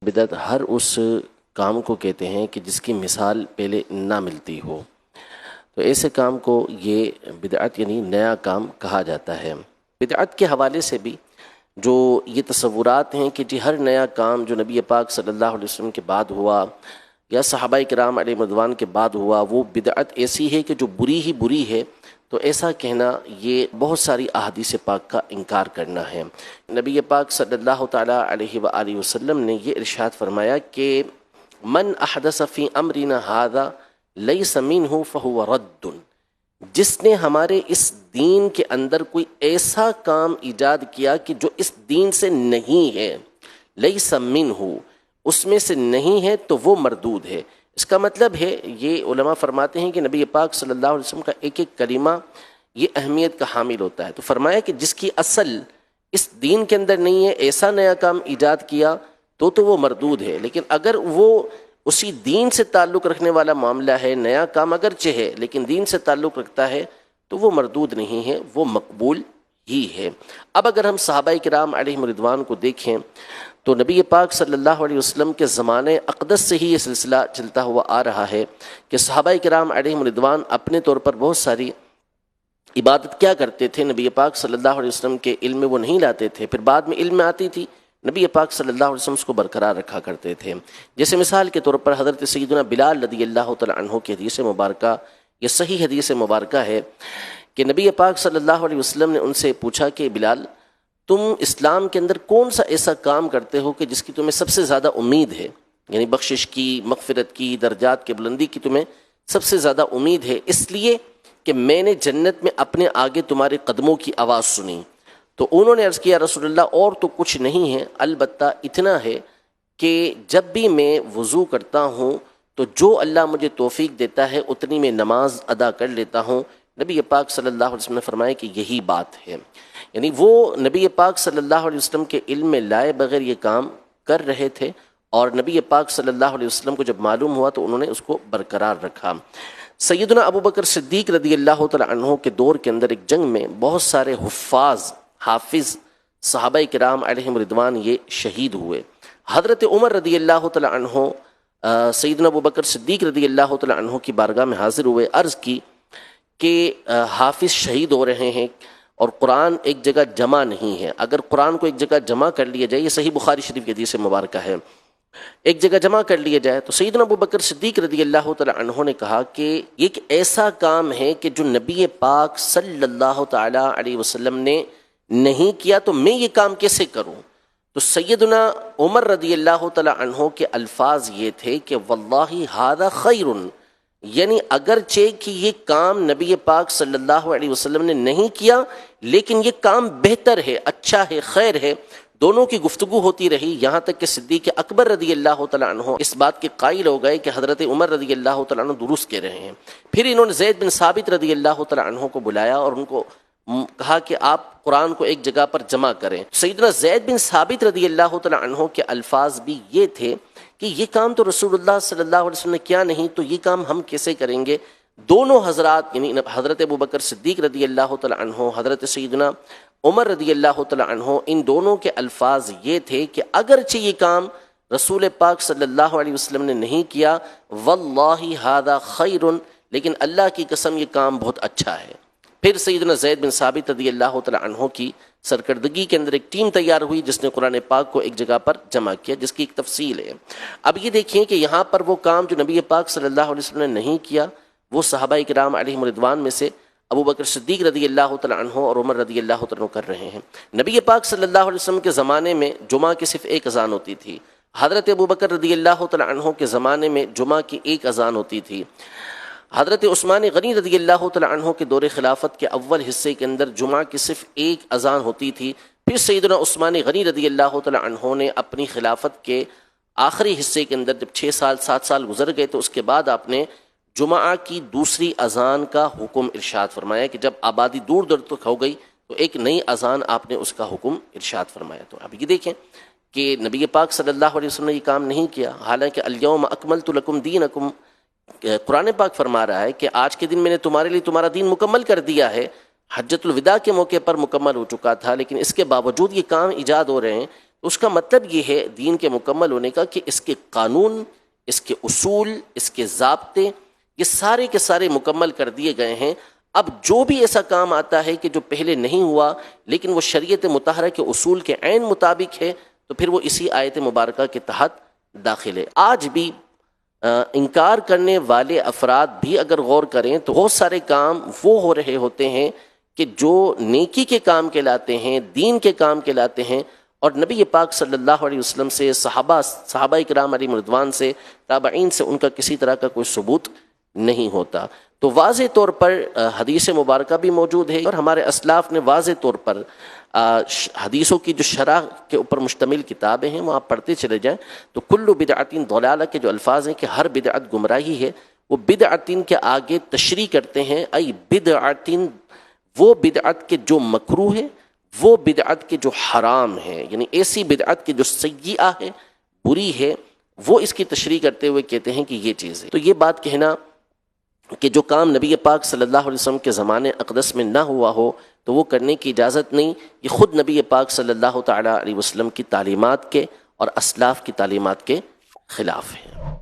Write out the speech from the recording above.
بدعت ہر اس کام کو کہتے ہیں کہ جس کی مثال پہلے نہ ملتی ہو، تو ایسے کام کو یہ بدعت یعنی نیا کام کہا جاتا ہے۔ بدعت کے حوالے سے بھی جو یہ تصورات ہیں کہ ہر نیا کام جو نبی پاک صلی اللہ علیہ وسلم کے بعد ہوا یا صحابہ کرام علیہ رضوان کے بعد ہوا، وہ بدعت ایسی ہے کہ جو بری ہی بری ہے، تو ایسا کہنا یہ بہت ساری احادیث پاک کا انکار کرنا ہے۔ نبی پاک صلی اللہ تعالی علیہ وآلہ وسلم نے یہ ارشاد فرمایا کہ من احدث فی امرنا ھذا لیس منہ فہو رد، جس نے ہمارے اس دین کے اندر کوئی ایسا کام ایجاد کیا کہ جو اس دین سے نہیں ہے، لیس منہ، اس میں سے نہیں ہے، تو وہ مردود ہے۔ اس کا مطلب ہے، یہ علماء فرماتے ہیں کہ نبی پاک صلی اللہ علیہ وسلم کا ایک ایک کلمہ یہ اہمیت کا حامل ہوتا ہے۔ تو فرمایا کہ جس کی اصل اس دین کے اندر نہیں ہے، ایسا نیا کام ایجاد کیا تو وہ مردود ہے۔ لیکن اگر وہ اسی دین سے تعلق رکھنے والا معاملہ ہے، نیا کام اگرچہ ہے لیکن دین سے تعلق رکھتا ہے، تو وہ مردود نہیں ہے، وہ مقبول ہی ہے۔ اب اگر ہم صحابہ کرام علیہم رضوان کو دیکھیں تو نبی پاک صلی اللہ علیہ وسلم کے زمانے اقدس سے ہی یہ سلسلہ چلتا ہوا آ رہا ہے کہ صحابہ کرام علیہم رضوان اپنے طور پر بہت ساری عبادت کیا کرتے تھے، نبی پاک صلی اللہ علیہ وسلم کے علم میں وہ نہیں لاتے تھے، پھر بعد میں علم میں آتی تھی، نبی پاک صلی اللہ علیہ وسلم اس کو برقرار رکھا کرتے تھے۔ جیسے مثال کے طور پر حضرت سیدنا بلال رضی اللہ تعالی عنہ کی حدیث مبارکہ، یہ صحیح حدیث مبارکہ ہے کہ نبی پاک صلی اللہ علیہ وسلم نے ان سے پوچھا کہ بلال، تم اسلام کے اندر کون سا ایسا کام کرتے ہو کہ جس کی تمہیں سب سے زیادہ امید ہے، یعنی بخشش کی، مغفرت کی، درجات کی بلندی کی تمہیں سب سے زیادہ امید ہے، اس لیے کہ میں نے جنت میں اپنے آگے تمہارے قدموں کی آواز سنی۔ تو انہوں نے عرض کیا رسول اللہ، اور تو کچھ نہیں ہے، البتہ اتنا ہے کہ جب بھی میں وضو کرتا ہوں تو جو اللہ مجھے توفیق دیتا ہے اتنی میں نماز ادا کر لیتا ہوں۔ نبی پاک صلی اللہ علیہ وسلم نے فرمایا کہ یہی بات ہے، یعنی وہ نبی پاک صلی اللہ علیہ وسلم کے علم میں لائے بغیر یہ کام کر رہے تھے، اور نبی پاک صلی اللہ علیہ وسلم کو جب معلوم ہوا تو انہوں نے اس کو برقرار رکھا۔ سیدنا ابو بکر صدیق رضی اللہ تعالی عنہ کے دور کے اندر ایک جنگ میں بہت سارے حافظ صحابہ کرام علیہم رضوان یہ شہید ہوئے۔ حضرت عمر رضی اللہ تعالی عنہ سیدنا ابو بکر صدیق رضی اللہ تعالی عنہ کی بارگاہ میں حاضر ہوئے، عرض کی کہ حافظ شہید ہو رہے ہیں اور قرآن ایک جگہ جمع نہیں ہے، اگر قرآن کو ایک جگہ جمع کر لیا جائے، یہ صحیح بخاری شریف کی حدیث مبارکہ ہے، ایک جگہ جمع کر لیا جائے، تو سیدنا ابو بکر صدیق رضی اللہ تعالی عنہ نے کہا کہ یہ ایک ایسا کام ہے کہ جو نبی پاک صلی اللہ تعالی علیہ وسلم نے نہیں کیا، تو میں یہ کام کیسے کروں؟ تو سیدنا عمر رضی اللہ تعالی عنہ کے الفاظ یہ تھے کہ واللہ ھذا خیر، یعنی اگرچہ کہ یہ کام نبی پاک صلی اللہ علیہ وسلم نے نہیں کیا لیکن یہ کام بہتر ہے، اچھا ہے، خیر ہے۔ دونوں کی گفتگو ہوتی رہی، یہاں تک کہ صدیق اکبر رضی اللہ تعالی عنہ اس بات کے قائل ہو گئے کہ حضرت عمر رضی اللہ تعالی عنہ درست کہہ رہے ہیں۔ پھر انہوں نے زید بن ثابت رضی اللہ تعالی عنہ کو بلایا اور ان کو کہا کہ آپ قرآن کو ایک جگہ پر جمع کریں۔ سیدنا زید بن ثابت رضی اللہ تعالی عنہ کے الفاظ بھی یہ تھے کہ یہ کام تو رسول اللہ صلی اللہ علیہ وسلم نے کیا نہیں، تو یہ کام ہم کیسے کریں گے؟ دونوں حضرات یعنی حضرت ابو بکر صدیق رضی اللہ تعالی عنہ، حضرت سیدنا عمر رضی اللہ تعالی عنہ، ان دونوں کے الفاظ یہ تھے کہ اگرچہ یہ کام رسول پاک صلی اللہ علیہ وسلم نے نہیں کیا، واللہ ھذا خیر، لیکن اللہ کی قسم یہ کام بہت اچھا ہے۔ پھر سیدنا زید بن ثابت رضی اللہ تعالی عنہ کی سرکردگی کے اندر ایک ٹیم تیار ہوئی جس نے قرآن پاک کو ایک جگہ پر جمع کیا، جس کی ایک تفصیل ہے۔ اب یہ دیکھیں کہ یہاں پر وہ کام جو نبی پاک صلی اللہ علیہ وسلم نے نہیں کیا، وہ صحابہ کرام علیہم رضوان میں سے ابو بکر صدیق رضی اللہ تعالی عنہ اور عمر رضی اللہ تعالی عنہ کر رہے ہیں۔ نبی پاک صلی اللہ علیہ وسلم کے زمانے میں جمعہ کی صرف ایک اذان ہوتی تھی، حضرت ابو بکر رضی اللہ تعالی عنہ کے زمانے میں جمعہ کی ایک اذان ہوتی تھی، حضرت عثمان غنی رضی اللہ تعالی عنہ کے دور خلافت کے اول حصے کے اندر جمعہ کی صرف ایک اذان ہوتی تھی۔ پھر سیدنا عثمان غنی رضی اللہ تعالی عنہ نے اپنی خلافت کے آخری حصے کے اندر جب 7 سال گزر گئے تو اس کے بعد آپ نے جمعہ کی دوسری اذان کا حکم ارشاد فرمایا کہ جب آبادی دور دور تک ہو گئی تو ایک نئی اذان آپ نے اس کا حکم ارشاد فرمایا۔ تو اب یہ دیکھیں کہ نبی پاک صلی اللہ علیہ وسلم نے یہ کام نہیں کیا، حالانکہ الیوم اکملت لکم دینکم، قرآن پاک فرما رہا ہے کہ آج کے دن میں نے تمہارے لیے تمہارا دین مکمل کر دیا ہے۔ حجۃ الوداع کے موقع پر مکمل ہو چکا تھا، لیکن اس کے باوجود یہ کام ایجاد ہو رہے ہیں، اس کا مطلب یہ ہے دین کے مکمل ہونے کا کہ اس کے قانون، اس کے اصول، اس کے ضابطے یہ سارے کے سارے مکمل کر دیے گئے ہیں۔ اب جو بھی ایسا کام آتا ہے کہ جو پہلے نہیں ہوا لیکن وہ شریعت مطہرہ کے اصول کے عین مطابق ہے تو پھر وہ اسی آیت مبارکہ کے تحت داخل ہے۔ آج بھی انکار کرنے والے افراد بھی اگر غور کریں تو بہت سارے کام وہ ہو رہے ہوتے ہیں کہ جو نیکی کے کام کہلاتے ہیں، دین کے کام کہلاتے ہیں، اور نبی پاک صلی اللہ علیہ وسلم سے، صحابہ کرام علیہم رضوان سے، تابعین سے ان کا کسی طرح کا کوئی ثبوت نہیں ہوتا۔ تو واضح طور پر حدیث مبارکہ بھی موجود ہے، اور ہمارے اسلاف نے واضح طور پر حدیثوں کی جو شرح کے اوپر مشتمل کتابیں ہیں وہ آپ پڑھتے چلے جائیں تو کل بدعت ضلالہ کے جو الفاظ ہیں کہ ہر بدعت گمراہی ہے، وہ بدعت کے آگے تشریح کرتے ہیں، ای بدعت، وہ بدعت کے جو مکروہ ہے، وہ بدعت کے جو حرام ہے، یعنی ایسی بدعت کے جو سیئہ ہے، بری ہے، وہ اس کی تشریح کرتے ہوئے کہتے ہیں کہ یہ چیز ہے۔ تو یہ بات کہنا کہ جو کام نبی پاک صلی اللہ علیہ وسلم کے زمانے اقدس میں نہ ہوا ہو تو وہ کرنے کی اجازت نہیں، یہ خود نبی پاک صلی اللہ تعالیٰ علیہ وسلم کی تعلیمات کے اور اسلاف کی تعلیمات کے خلاف ہے۔